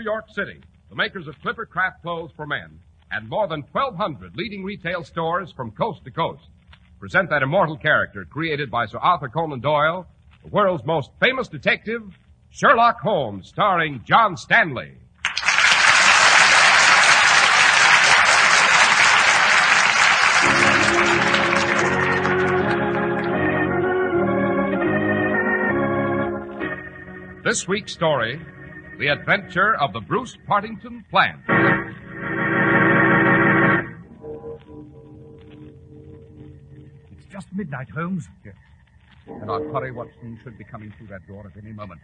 York City, the makers of Clipper Craft clothes for men, and more than 1,200 leading retail stores from coast to coast, present that immortal character created by Sir Arthur Conan Doyle, the world's most famous detective, Sherlock Holmes, starring John Stanley. This week's story, The Adventure of the Bruce Partington Plan. It's just midnight, Holmes. Yes. And our quarry Watson should be coming through that door at any moment.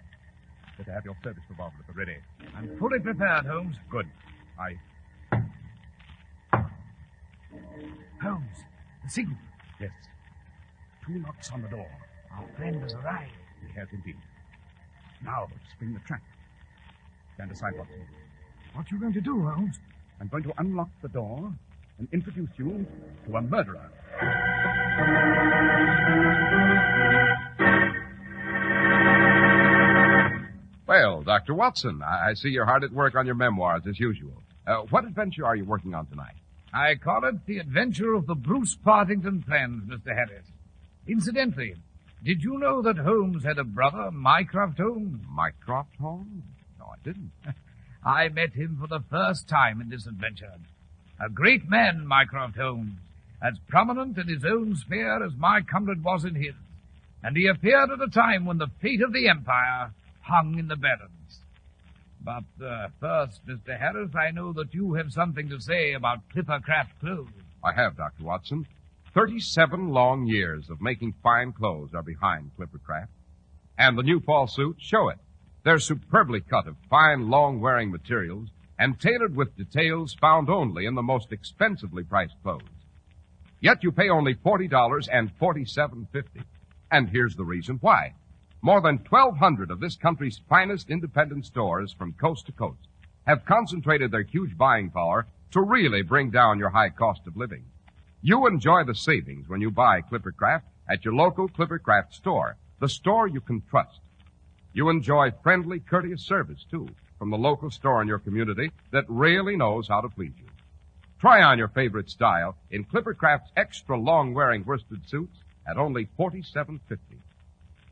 Better have your service revolver at the ready. I'm fully prepared, Holmes. Good. Holmes, the signal. Yes. 2 knocks on the door. Our friend has arrived. He has indeed. Now, spring the trap. Stand aside, Watson. What are you going to do, Holmes? I'm going to unlock the door and introduce you to a murderer. Well, Dr. Watson, I see you're hard at work on your memoirs as usual. What adventure are you working on tonight? I call it The Adventure of the Bruce Partington Plans, Mr. Harris. Incidentally, did you know that Holmes had a brother, Mycroft Holmes? Mycroft Holmes? No, I didn't. I met him for the first time in this adventure. A great man, Mycroft Holmes, as prominent in his own sphere as my comrade was in his. And he appeared at a time when the fate of the Empire hung in the balance. But first, Mr. Harris, I know that you have something to say about Clipper Craft clothes. I have, Dr. Watson. 37 long years of making fine clothes are behind Clipper Craft. And the new fall suits show it. They're superbly cut of fine, long-wearing materials and tailored with details found only in the most expensively priced clothes. Yet you pay only $40 and $47.50. And here's the reason why. More than 1,200 of this country's finest independent stores from coast to coast have concentrated their huge buying power to really bring down your high cost of living. You enjoy the savings when you buy Clipper Craft at your local Clipper Craft store, the store you can trust. You enjoy friendly, courteous service, too, from the local store in your community that really knows how to please you. Try on your favorite style in Clipper Craft's extra long-wearing worsted suits at only $47.50.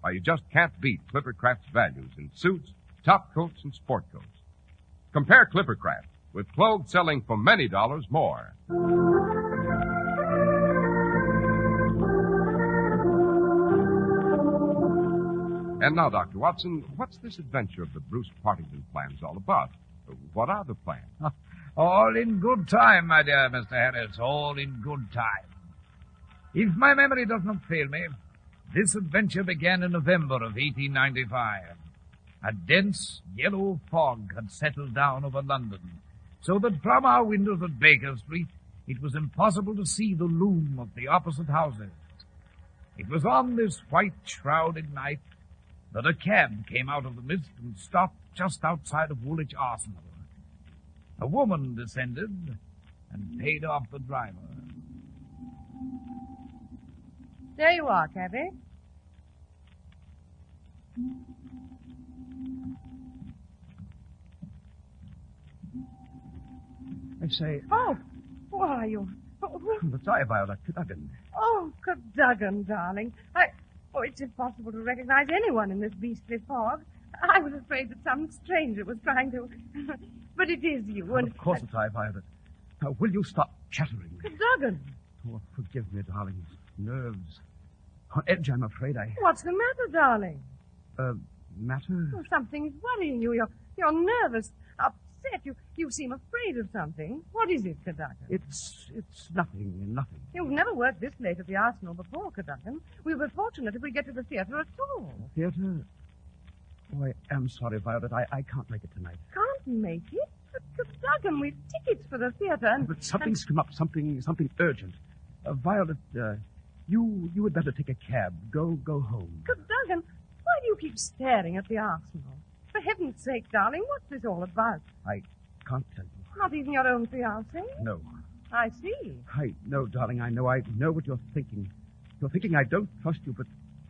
Why, you just can't beat Clipper Craft's values in suits, top coats, and sport coats. Compare Clipper Craft with clothes selling for many dollars more. And now, Dr. Watson, what's this adventure of the Bruce Partington plans all about? What are the plans? All in good time, my dear Mr. Harris, all in good time. If my memory does not fail me, this adventure began in November of 1895. A dense yellow fog had settled down over London, so that from our windows at Baker Street it was impossible to see the loom of the opposite houses. It was on this white-shrouded night that a cab came out of the mist and stopped just outside of Woolwich Arsenal. A woman descended and paid off the driver. There you are, cabby. I say... Oh, why, you... That's I, Viola Cadogan. Oh, Cadogan, darling. Oh, it's impossible to recognize anyone in this beastly fog. I was afraid that some stranger was trying to... But it is you, and... Of course it's I, Violet. Now, will you stop chattering? Cadogan. Oh, forgive me, darling. Nerves. On edge, I'm afraid. What's the matter, darling? Matter? Oh, something's worrying you. You're nervous, upset. You seem afraid of something. What is it, Cadogan? It's nothing. You've never worked this late at the Arsenal before, Cadogan. We'll be fortunate if we get to the theatre at all. Theatre? Oh, I am sorry, Violet. I can't make it tonight. Can't make it? But, Cadogan, we've tickets for the theatre and... But something's come up, something urgent. Violet, you had better take a cab. Go home. Cadogan, why do you keep staring at the Arsenal? For heaven's sake, darling, what's this all about? I can't tell you. Not even your own fiancé? No. I see. I know, darling, I know what you're thinking. You're thinking I don't trust you,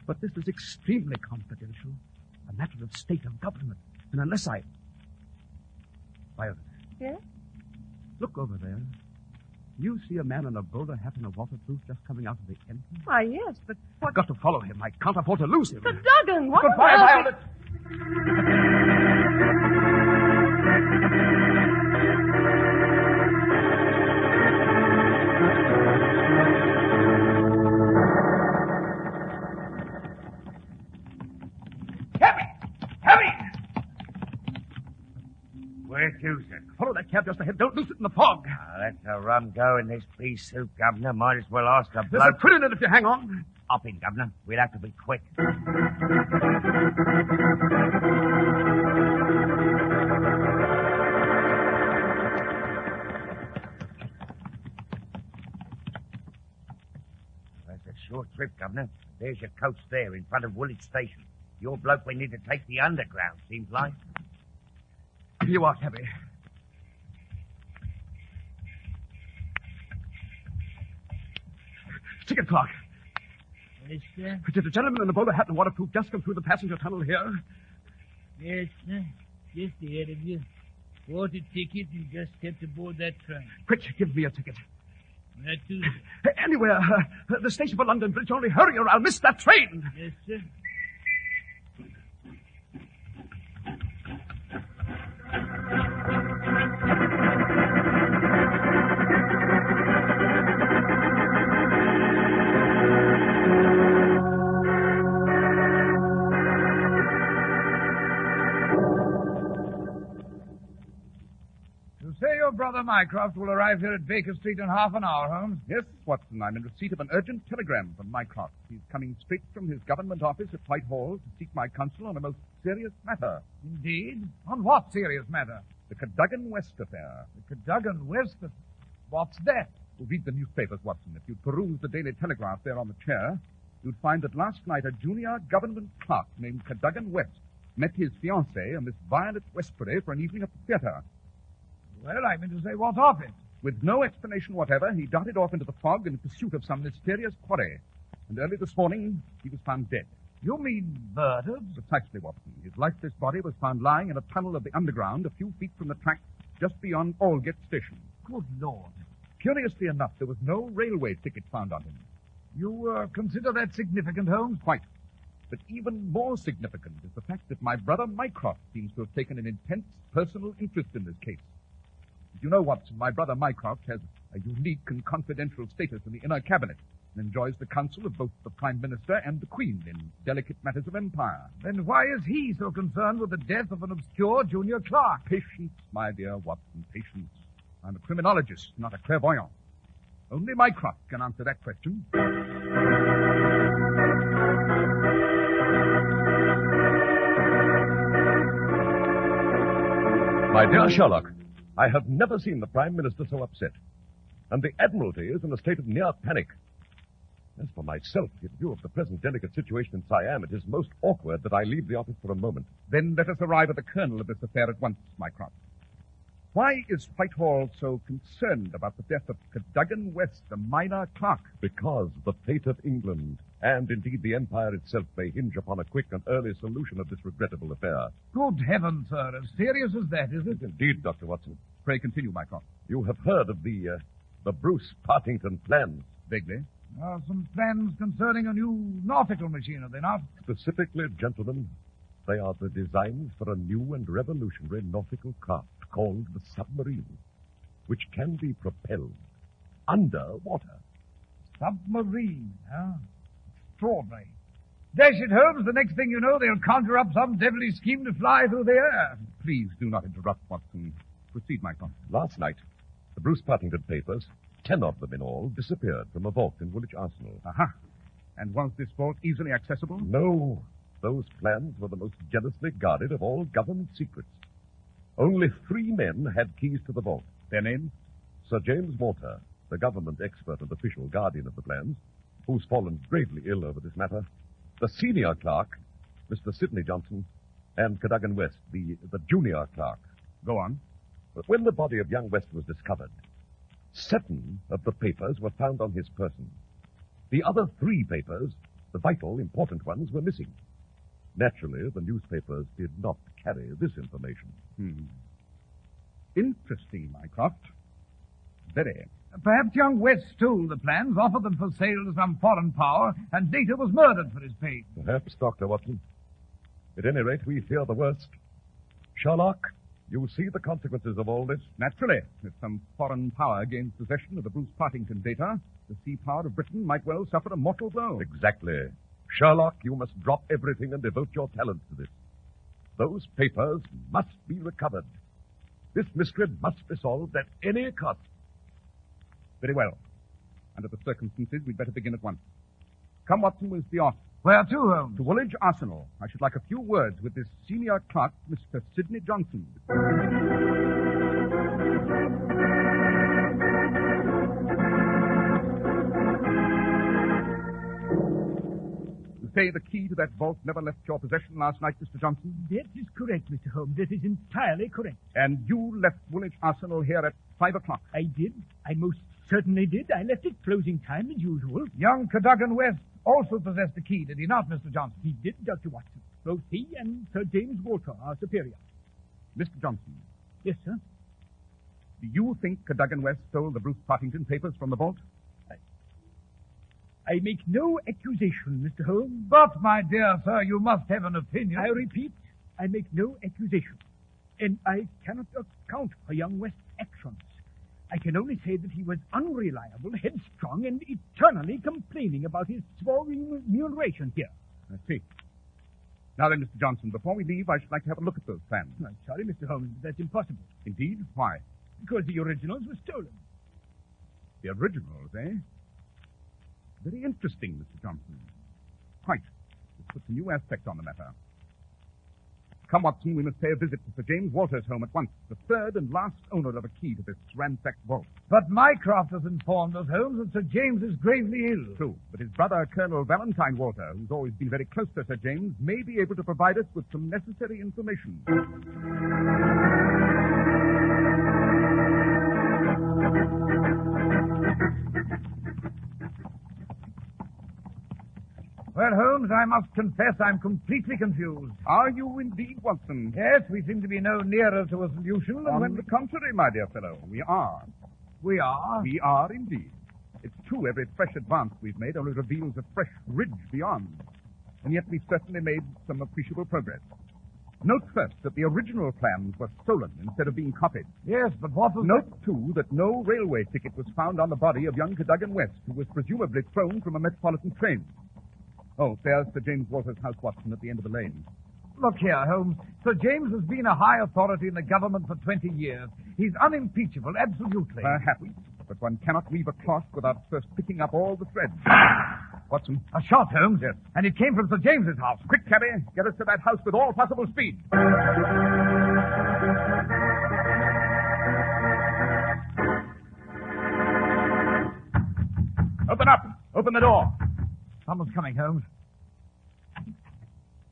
but this is extremely confidential. A matter of state of government. And unless I... Violet. Yes? Look over there. You see a man in a bowler hat and a waterproof just coming out of the entrance? Why, yes, but what... I've got to follow him. I can't afford to lose him. But Duggan, what... Goodbye, Violet! Where to, sir? Follow that cab just ahead. Don't lose it in the fog. That's a rum go in this pea soup, Governor. Might as well ask a There's a bloke. twin in it if you hang on. Hop in, Governor. We'll have to be quick. That's a short trip, Governor. There's your coach there in front of Woolwich Station. Your bloke we need to take the underground, seems like. Here you are, cabby. Ticket clock. Yes, sir. Did a gentleman in a bowler hat and waterproof just come through the passenger tunnel here? Yes, sir. Just ahead of you. Bought a ticket and just stepped aboard that train. Quick, give me a ticket. That too, sir. Anywhere. The station for London Bridge. Only hurry or I'll miss that train. Yes, sir. You say your brother Mycroft will arrive here at Baker Street in half an hour, Holmes? Yes, Watson. I'm in receipt of an urgent telegram from Mycroft. He's coming straight from his government office at Whitehall to seek my counsel on a most serious matter. Indeed. On what serious matter? The Cadogan West affair. The Cadogan West? What's that? Well, read the newspapers, Watson. If you'd peruse the Daily Telegraph there on the chair, you'd find that last night a junior government clerk named Cadogan West met his fiancée, a Miss Violet Westbury, for an evening at the theatre. Well, I mean to say, what of it? With no explanation whatever, he darted off into the fog in pursuit of some mysterious quarry. And early this morning, he was found dead. You mean murdered? Precisely, Watson. His lifeless body was found lying in a tunnel of the underground a few feet from the track just beyond Aldgate Station. Good Lord. Curiously enough, there was no railway ticket found on him. You consider that significant, Holmes? Quite. But even more significant is the fact that my brother Mycroft seems to have taken an intense personal interest in this case. As you know, Watson, my brother Mycroft has a unique and confidential status in the inner cabinet and enjoys the counsel of both the Prime Minister and the Queen in delicate matters of empire. Then why is he so concerned with the death of an obscure junior clerk? Patience, my dear Watson, patience. I'm a criminologist, not a clairvoyant. Only Mycroft can answer that question. My dear Sherlock, I have never seen the Prime Minister so upset. And the Admiralty is in a state of near panic. As for myself, in view of the present delicate situation in Siam, it is most awkward that I leave the office for a moment. Then let us arrive at the kernel of this affair at once, Mycroft. Why is Whitehall so concerned about the death of Cadogan West, a minor clerk? Because the fate of England, and indeed the Empire itself, may hinge upon a quick and early solution of this regrettable affair. Good heavens, sir. As serious as that, is it? Indeed, Dr. Watson. Pray continue, Mycroft. You have heard of the Bruce Partington plans. Vaguely. Some plans concerning a new nautical machine, are they not? Specifically, gentlemen, they are the designs for a new and revolutionary nautical craft called the submarine, which can be propelled underwater. Submarine, huh? Extraordinary. Dash it, Holmes, the next thing you know, they'll conjure up some devilish scheme to fly through the air. Please do not interrupt, Watson. Proceed, Mycroft. Last night, the Bruce Partington papers, 10 of them in all, disappeared from a vault in Woolwich Arsenal. Aha. And was this vault easily accessible? No. Those plans were the most jealously guarded of all government secrets. Only 3 men had keys to the vault. Their names? Sir James Morter, the government expert and official guardian of the plans, who's fallen gravely ill over this matter, the senior clerk, Mr. Sidney Johnson, and Cadogan West, the junior clerk. Go on. But when the body of young West was discovered, 7 of the papers were found on his person. The other 3 papers, the vital, important ones, were missing. Naturally, the newspapers did not carry this information. Interesting, Mycroft. Very. Perhaps young West stole the plans, offered them for sale to some foreign power, and later was murdered for his pains. Perhaps, Dr. Watson. At any rate, we fear the worst. Sherlock, you see the consequences of all this? Naturally, if some foreign power gains possession of the Bruce Partington data, the sea power of Britain might well suffer a mortal blow. Exactly. Sherlock, you must drop everything and devote your talents to this. Those papers must be recovered. This mystery must be solved at any cost. Very well. Under the circumstances, we'd better begin at once. Come, Watson, we'll be off. Where to, Holmes? To Woolwich Arsenal. I should like a few words with this senior clerk, Mr. Sidney Johnson. You say the key to that vault never left your possession last night, Mr. Johnson? That is correct, Mr. Holmes. That is entirely correct. And you left Woolwich Arsenal here at 5 o'clock? I did. I most certainly did. I left at closing time as usual. Young Cadogan West also possessed the key, did he not, Mr. Johnson? He did, Dr. Watson. Both he and Sir James Walter, our superior. Mr. Johnson, Yes, sir. do you think Cadogan West stole the Bruce Partington papers from the vault? I make no accusation, Mr. Holmes. But, my dear sir, you must have an opinion. I repeat, I make no accusation. And I cannot account for young West's actions. I can only say that he was unreliable, headstrong, and eternally complaining about his small remuneration here. I see. Now then, Mr. Johnson, before we leave, I should like to have a look at those plans. I'm sorry, Mr. Holmes, but that's impossible. Indeed? Why? Because the originals were stolen. The originals, eh? Very interesting, Mr. Johnson. Quite. This puts a new aspect on the matter. Come, Watson, we must pay a visit to Sir James Walter's home at once, the third and last owner of a key to this ransacked vault. But Mycroft has informed us, Holmes, that Sir James is gravely ill. True, but his brother, Colonel Valentine Walter, who's always been very close to Sir James, may be able to provide us with some necessary information. Well, Holmes, I must confess I'm completely confused. Are you indeed, Watson? Yes, we seem to be no nearer to a solution than On when the contrary, my dear fellow, we are. we are. We are indeed. It's true, every fresh advance we've made only reveals a fresh ridge beyond. And yet we've certainly made some appreciable progress. Note first that the original plans were stolen instead of being copied. Yes, but what was... Note, too, that no railway ticket was found on the body of young Cadogan West, who was presumably thrown from a metropolitan train. Oh, there's Sir James Walter's house, Watson, at the end of the lane. Look here, Holmes. Sir James has been a high authority in the government for 20 years. He's unimpeachable, absolutely. Perhaps, but one cannot weave a cloth without first picking up all the threads. Watson. A shot, Holmes? Yes. And it came from Sir James's house. Quick, cabby, get us to that house with all possible speed. Open up. Open the door. Someone's coming, Holmes.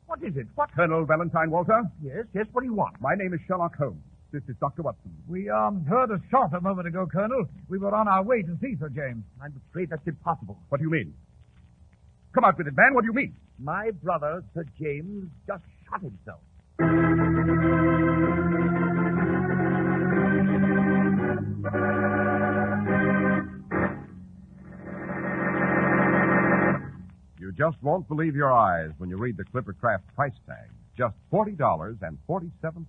What is it? What? Colonel Valentine Walter? Yes, what do you want? My name is Sherlock Holmes. This is Dr. Watson. We, heard a shot a moment ago, Colonel. We were on our way to see Sir James. I'm afraid that's impossible. What do you mean? Come out with it, man. What do you mean? My brother, Sir James, just shot himself. You just won't believe your eyes when you read the Clippercraft price tag. Just $40 and $47.50.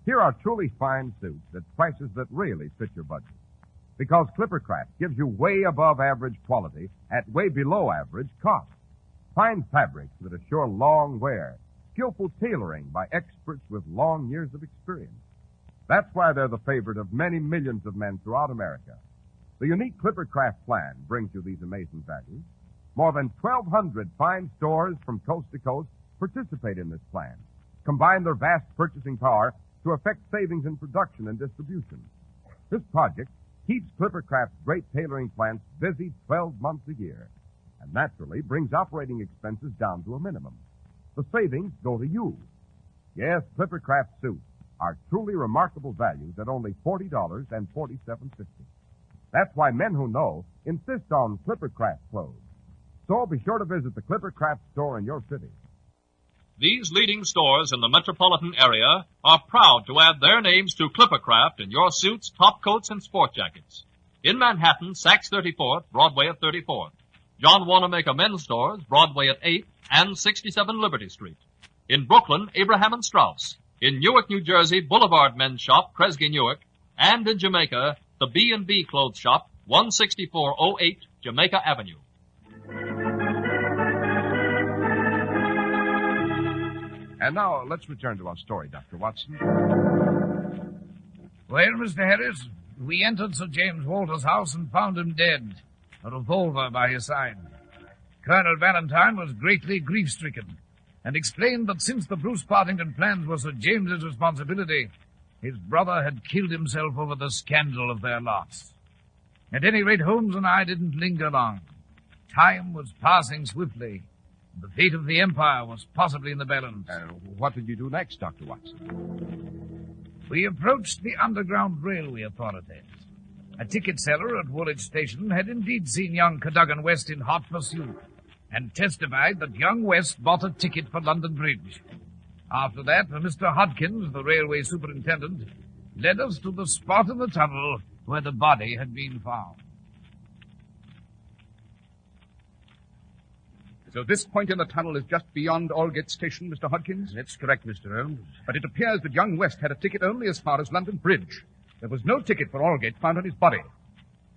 Here are truly fine suits at prices that really fit your budget. Because Clippercraft gives you way above average quality at way below average cost. Fine fabrics that assure long wear. Skillful tailoring by experts with long years of experience. That's why they're the favorite of many millions of men throughout America. The unique Clippercraft plan brings you these amazing values. More than 1,200 fine stores from coast to coast participate in this plan. Combine their vast purchasing power to effect savings in production and distribution. This project keeps Clippercraft's great tailoring plants busy 12 months a year, and naturally brings operating expenses down to a minimum. The savings go to you. Yes, Clippercraft suits are truly remarkable values at only $40 and $47.50. That's why men who know insist on Clippercraft clothes. So be sure to visit the Clippercraft store in your city. These leading stores in the metropolitan area are proud to add their names to Clippercraft in your suits, top coats, and sport jackets. In Manhattan, Saks 34th, Broadway at 34th. John Wanamaker Men's Stores, Broadway at 8th and 67 Liberty Street. In Brooklyn, Abraham and Strauss. In Newark, New Jersey, Boulevard Men's Shop, Kresge Newark. And in Jamaica, the B&B Clothes Shop, 16408 Jamaica Avenue. And now, let's return to our story, Dr. Watson. Well, Mr. Harris, we entered Sir James Walter's house and found him dead, a revolver by his side. Colonel Valentine was greatly grief-stricken and explained that since the Bruce Partington plans were Sir James's responsibility, his brother had killed himself over the scandal of their loss. At any rate, Holmes and I didn't linger long. Time was passing swiftly. The fate of the Empire was possibly in the balance. What did you do next, Dr. Watson? We approached the Underground Railway authorities. A ticket seller at Woolwich Station had indeed seen young Cadogan West in hot pursuit and testified that young West bought a ticket for London Bridge. After that, Mr. Hodkins, the railway superintendent, led us to the spot in the tunnel where the body had been found. So this point in the tunnel is just beyond Aldgate Station, Mr. Hodkins? That's correct, Mr. Holmes. But it appears that young West had a ticket only as far as London Bridge. There was no ticket for Aldgate found on his body.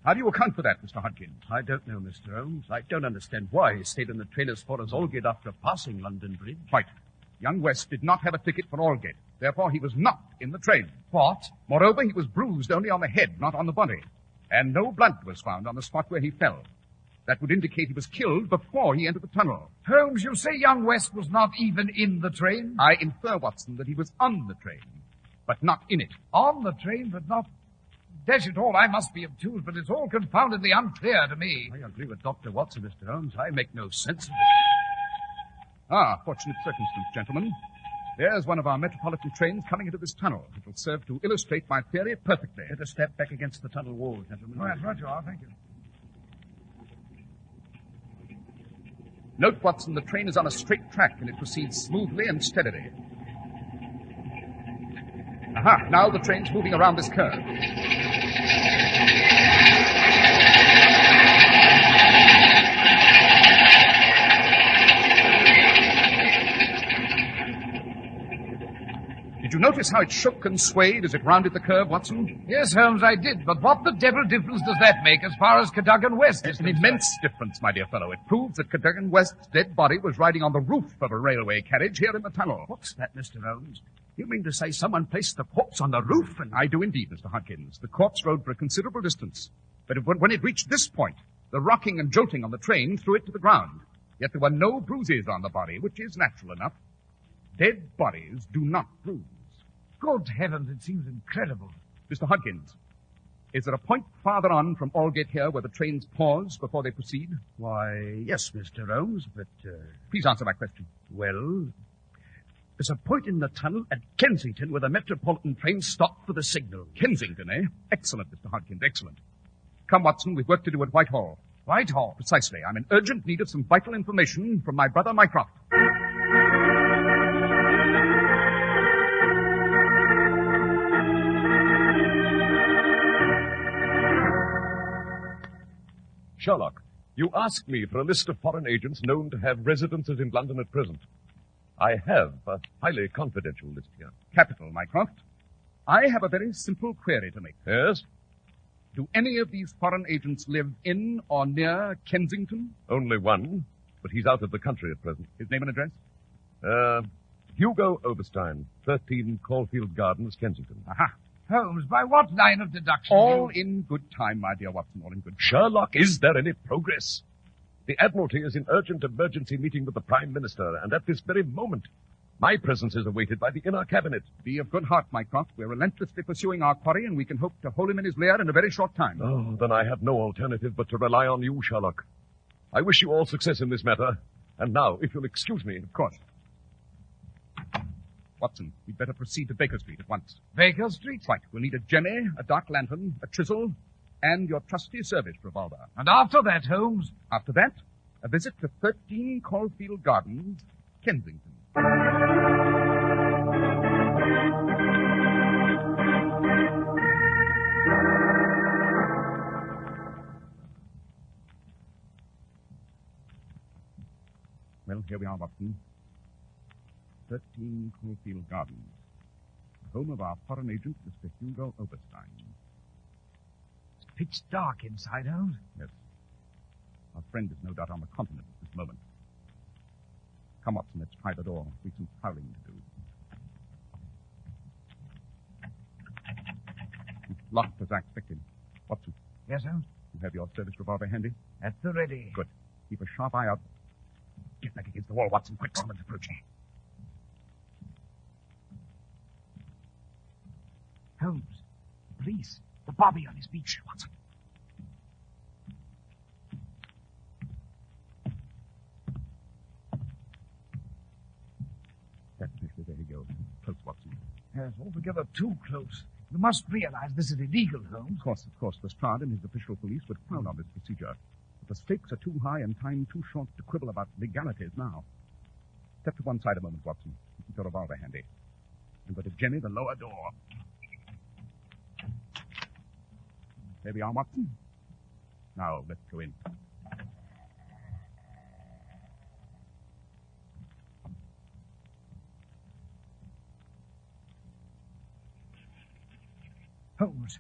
How do you account for that, Mr. Hodkins? I don't know, Mr. Holmes. I don't understand why he stayed in the train as far as Aldgate after passing London Bridge. Right. Young West did not have a ticket for Aldgate. Therefore, he was not in the train. What? Moreover, he was bruised only on the head, not on the body. And no blood was found on the spot where he fell. That would indicate he was killed before he entered the tunnel. Holmes, you say young West was not even in the train? I infer, Watson, that he was on the train, but not in it. On the train, but not... Dash it all, I must be obtuse, but it's all confoundedly unclear to me. I agree with Dr. Watson, Mr. Holmes. I make no sense of it. Fortunate circumstance, gentlemen. There's one of our metropolitan trains coming into this tunnel. It will serve to illustrate my theory perfectly. Better step back against the tunnel wall, gentlemen. All right you are, thank you. Note, Watson, the train is on a straight track and it proceeds smoothly and steadily. Aha, now the train's moving around this curve. Did you notice how it shook and swayed as it rounded the curve, Watson? Yes, Holmes, I did. But what the devil difference does that make as far as Cadogan West is An concerned? immense difference, my dear fellow. It proves that Cadogan West's dead body was riding on the roof of a railway carriage here in the tunnel. What's that, Mr. Holmes? You mean to say someone placed the corpse on the roof and... I do indeed, Mr. Hodkins. The corpse rode for a considerable distance. But when it reached this point, the rocking and jolting on the train threw it to the ground. Yet there were no bruises on the body, which is natural enough. Dead bodies do not bruise. Good heavens, it seems incredible. Mr. Hodkins, is there a point farther on from Aldgate here where the trains pause before they proceed? Why, yes, Mr. Holmes, but... Please answer my question. Well, there's a point in the tunnel at Kensington where the Metropolitan train stopped for the signal. Kensington, eh? Excellent, Mr. Hodkins, excellent. Come, Watson, we've work to do at Whitehall. Whitehall? Precisely. I'm in urgent need of some vital information from my brother Mycroft. Sherlock, you asked me for a list of foreign agents known to have residences in London at present. I have a highly confidential list here. Capital, Mycroft. I have a very simple query to make. Yes? Do any of these foreign agents live in or near Kensington? Only one, but he's out of the country at present. His name and address? Hugo Oberstein, 13 Caulfield Gardens, Kensington. Aha. Holmes, by what line of deduction? All in good time, my dear Watson, all in good time. Sherlock, is there any progress? The Admiralty is in urgent emergency meeting with the Prime Minister, and at this very moment, my presence is awaited by the inner cabinet. Be of good heart, Mycroft. We're relentlessly pursuing our quarry, and we can hope to hold him in his lair in a very short time. Oh, then I have no alternative but to rely on you, Sherlock. I wish you all success in this matter. And now, if you'll excuse me. Of course. Watson, we'd better proceed to Baker Street at once. Baker Street? Right. We'll need a jemmy, a dark lantern, a chisel, and your trusty service revolver. And after that, Holmes? After that, a visit to 13 Caulfield Gardens, Kensington. Well, here we are, Watson. 13 Caulfield Gardens. Home of our foreign agent, Mr. Hugo Oberstein. It's pitch dark inside, Holmes. Yes. Our friend is no doubt on the continent at this moment. Come, Watson, let's try the door. We've some prowling to do. It's locked as I expected. Watson, Yes, Holmes? you have your service revolver handy? At the ready. Good. Keep a sharp eye out. Get back against the wall, Watson. Quick, someone's approaching. Holmes, police. The bobby on his beach, Watson. That's it. There he goes. Close, Watson. Yes, altogether too close. You must realize this is illegal, Holmes. Of course, Lestrade and his official police would frown on this procedure. But the stakes are too high and time too short to quibble about legalities now. Step to one side a moment, Watson. Keep your revolver handy. And go to Jenny, the lower door. There we are, Watson. Now, let's go in. Holmes,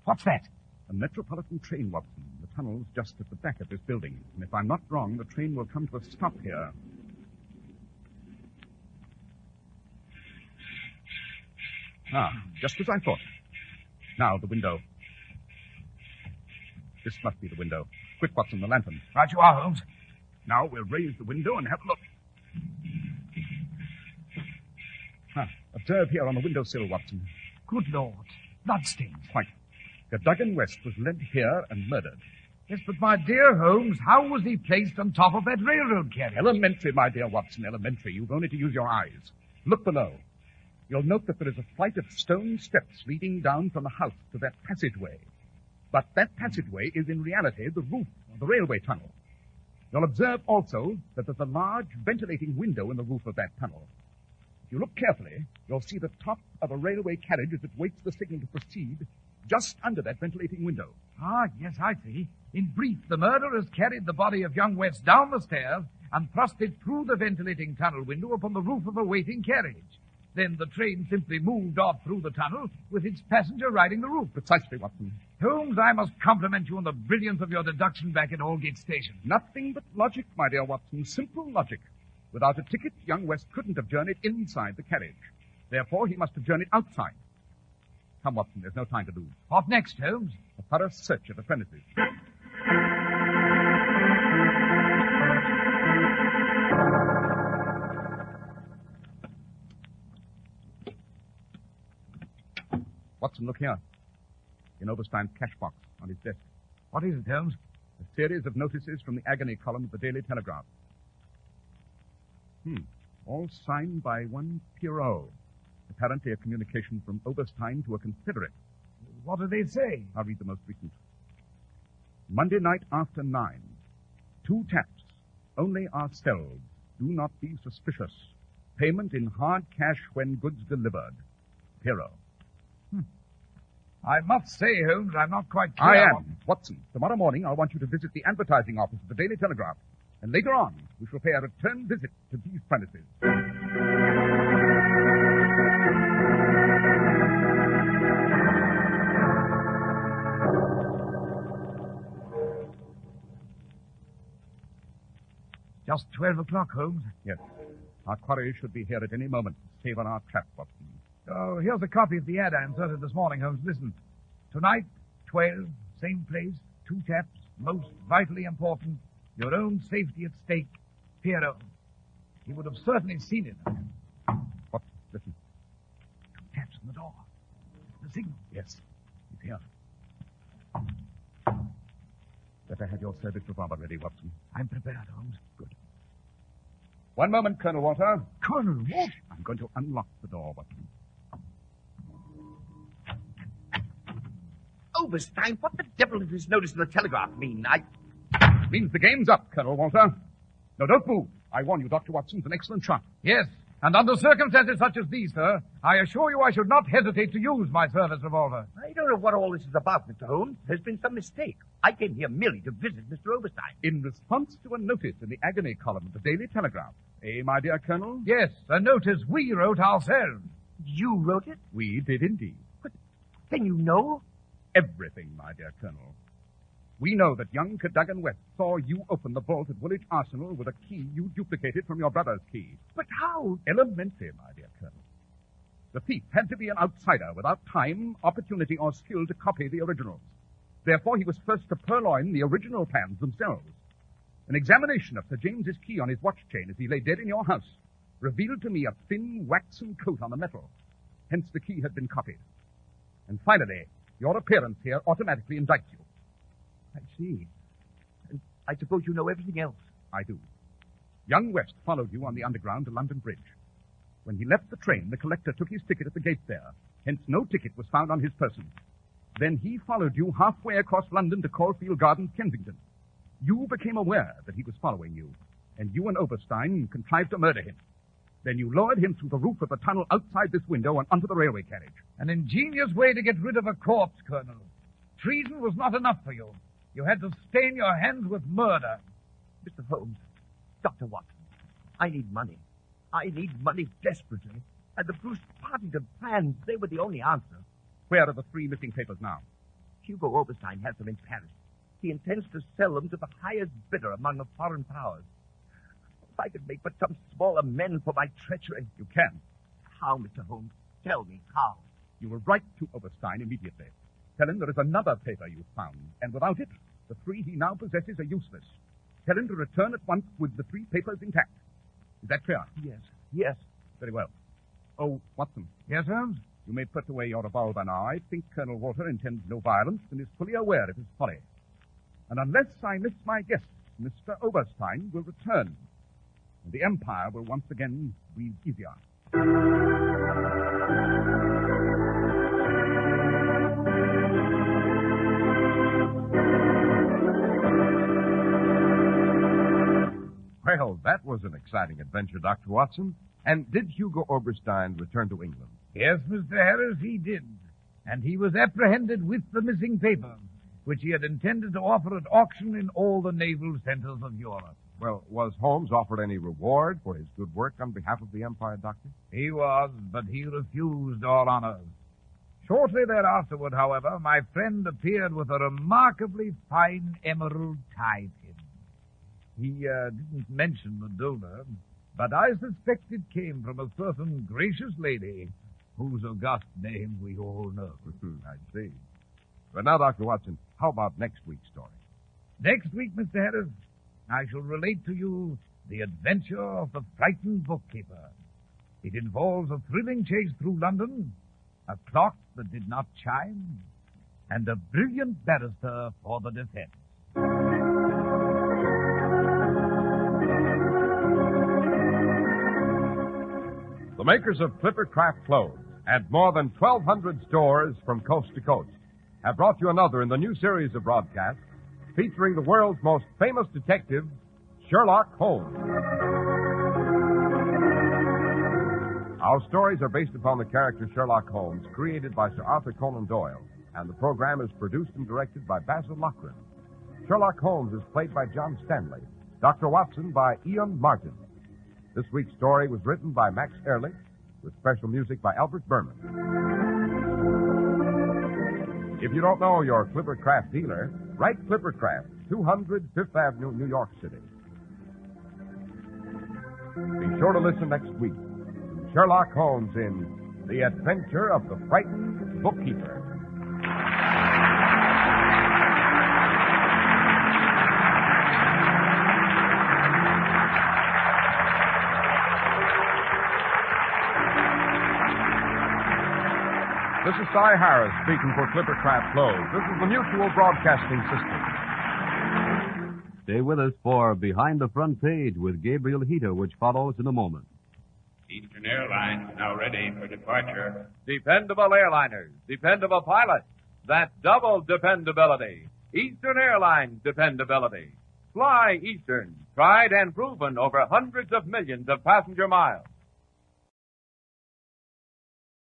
what's that? A metropolitan train, Watson. The tunnel's just at the back of this building. And if I'm not wrong, the train will come to a stop here. Ah, just as I thought. Now, the window. This must be the window. Quick, Watson, the lantern. Right you are, Holmes. Now we'll raise the window and have a look. Observe here on the windowsill, Watson. Good Lord. Bloodstains. Quite. Cadogan West was led here and murdered. Yes, but my dear Holmes, how was he placed on top of that railroad carriage? Elementary, my dear Watson, elementary. You've only to use your eyes. Look below. You'll note that there is a flight of stone steps leading down from the house to that passageway. But that passageway is in reality the roof of the railway tunnel. You'll observe also that there's a large ventilating window in the roof of that tunnel. If you look carefully, you'll see the top of a railway carriage as it waits the signal to proceed just under that ventilating window. Ah, yes, I see. In brief, the murderers carried the body of young West down the stairs and thrust it through the ventilating tunnel window upon the roof of a waiting carriage. Then the train simply moved off through the tunnel with its passenger riding the roof. Precisely, Watson. Holmes, I must compliment you on the brilliance of your deduction back at Aldgate Station. Nothing but logic, my dear Watson. Simple logic. Without a ticket, young West couldn't have journeyed inside the carriage. Therefore, he must have journeyed outside. Come, Watson, there's no time to lose. What next, Holmes? A thorough search of the premises. Watson, look here. In Oberstein's cash box on his desk. What is it, Holmes? A series of notices from the agony column of the Daily Telegraph. All signed by one Pierrot. Apparently a communication from Oberstein to a confederate. What do they say? I'll read the most recent. Monday night after 9. 2 taps. Only ourselves. Do not be suspicious. Payment in hard cash when goods delivered. Pierrot. I must say, Holmes, I'm not quite clear. I am. Watson, tomorrow morning I'll want you to visit the advertising office of the Daily Telegraph. And later on, we shall pay a return visit to these premises. Just 12 o'clock, Holmes. Yes. Our quarry should be here at any moment to save on our trap, Watson. Oh, here's a copy of the ad I inserted this morning, Holmes. Listen. Tonight, 12, same place, 2 taps, most vitally important, your own safety at stake, Pierrot. He would have certainly seen it. What? Listen. 2 taps on the door. The signal. Yes. He's here. Better have your service revolver ready, Watson. I'm prepared, Holmes. Good. One moment, Colonel Walter. Colonel, what? I'm going to unlock the door, Watson. Oberstein, what the devil does this notice in the telegraph mean? Means the game's up, Colonel Walter. No, don't move. I warn you, Dr. Watson's an excellent shot. Yes, And under circumstances such as these, sir, I assure you I should not hesitate to use my service revolver. I don't know what all this is about, Mr. Holmes. There's been some mistake. I came here merely to visit Mr. Oberstein. In response to a notice in the agony column of the Daily Telegraph. Eh, my dear Colonel? Yes, a notice we wrote ourselves. You wrote it? We did indeed. But then you know? Everything, my dear Colonel. We know that young Cadogan West saw you open the vault at Woolwich Arsenal with a key you duplicated from your brother's key. But how? Elementary, my dear Colonel. The thief had to be an outsider without time, opportunity, or skill to copy the originals. Therefore, he was first to purloin the original plans themselves. An examination of Sir James's key on his watch chain as he lay dead in your house revealed to me a thin, waxen coat on the metal. Hence, the key had been copied. And finally, your appearance here automatically indicts you. I see. And I suppose you know everything else. I do. Young West followed you on the Underground to London Bridge. When he left the train, the collector took his ticket at the gate there. Hence, no ticket was found on his person. Then he followed you halfway across London to Caulfield Gardens, Kensington. You became aware that he was following you, and you and Oberstein contrived to murder him. Then you lowered him through the roof of the tunnel outside this window and onto the railway carriage. An ingenious way to get rid of a corpse, Colonel. Treason was not enough for you. You had to stain your hands with murder. Mr. Holmes, Dr. Watson, I need money. I need money desperately. And the Bruce Partington plans, they were the only answer. Where are the 3 missing papers now? Hugo Oberstein has them in Paris. He intends to sell them to the highest bidder among the foreign powers. If I could make but some small amends for my treachery. You can. How, Mr. Holmes? Tell me how. You will write to Oberstein immediately. Tell him there is another paper you found, and without it, the 3 he now possesses are useless. Tell him to return at once with the 3 papers intact. Is that clear? Yes. Very well. Oh, Watson. Yes, Holmes? You may put away your revolver now. I think Colonel Walter intends no violence and is fully aware of his folly. And unless I miss my guess, Mr. Oberstein will return, and the Empire will once again breathe easier. Well, that was an exciting adventure, Dr. Watson. And did Hugo Oberstein return to England? Yes, Mr. Harris, he did. And he was apprehended with the missing paper, which he had intended to offer at auction in all the naval centers of Europe. Well, was Holmes offered any reward for his good work on behalf of the Empire, Doctor? He was, but he refused all honors. Shortly thereafterward, however, my friend appeared with a remarkably fine emerald tie pin. He didn't mention the donor, but I suspect it came from a certain gracious lady whose august name we all know. I see. But now, Dr. Watson, how about next week's story? Next week, Mr. Harris, I shall relate to you the adventure of the frightened bookkeeper. It involves a thrilling chase through London, a clock that did not chime, and a brilliant barrister for the defense. The makers of Clipper Craft Clothes and more than 1,200 stores from coast to coast have brought you another in the new series of broadcasts featuring the world's most famous detective, Sherlock Holmes. Our stories are based upon the character Sherlock Holmes, created by Sir Arthur Conan Doyle, and the program is produced and directed by Basil Loughlin. Sherlock Holmes is played by John Stanley, Dr. Watson by Ian Martin. This week's story was written by Max Ehrlich, with special music by Albert Berman. If you don't know your Clipper Craft dealer, write Clipper Craft, 200 Fifth Avenue, New York City. Be sure to listen next week to Sherlock Holmes in The Adventure of the Frightened Bookkeeper. This is Cy Harris speaking for Clipper Craft Clothes. This is the Mutual Broadcasting System. Stay with us for Behind the Front Page with Gabriel Heater, which follows in a moment. Eastern Airlines now ready for departure. Dependable airliners, dependable pilots. That double dependability. Eastern Airlines dependability. Fly Eastern, tried and proven over hundreds of millions of passenger miles.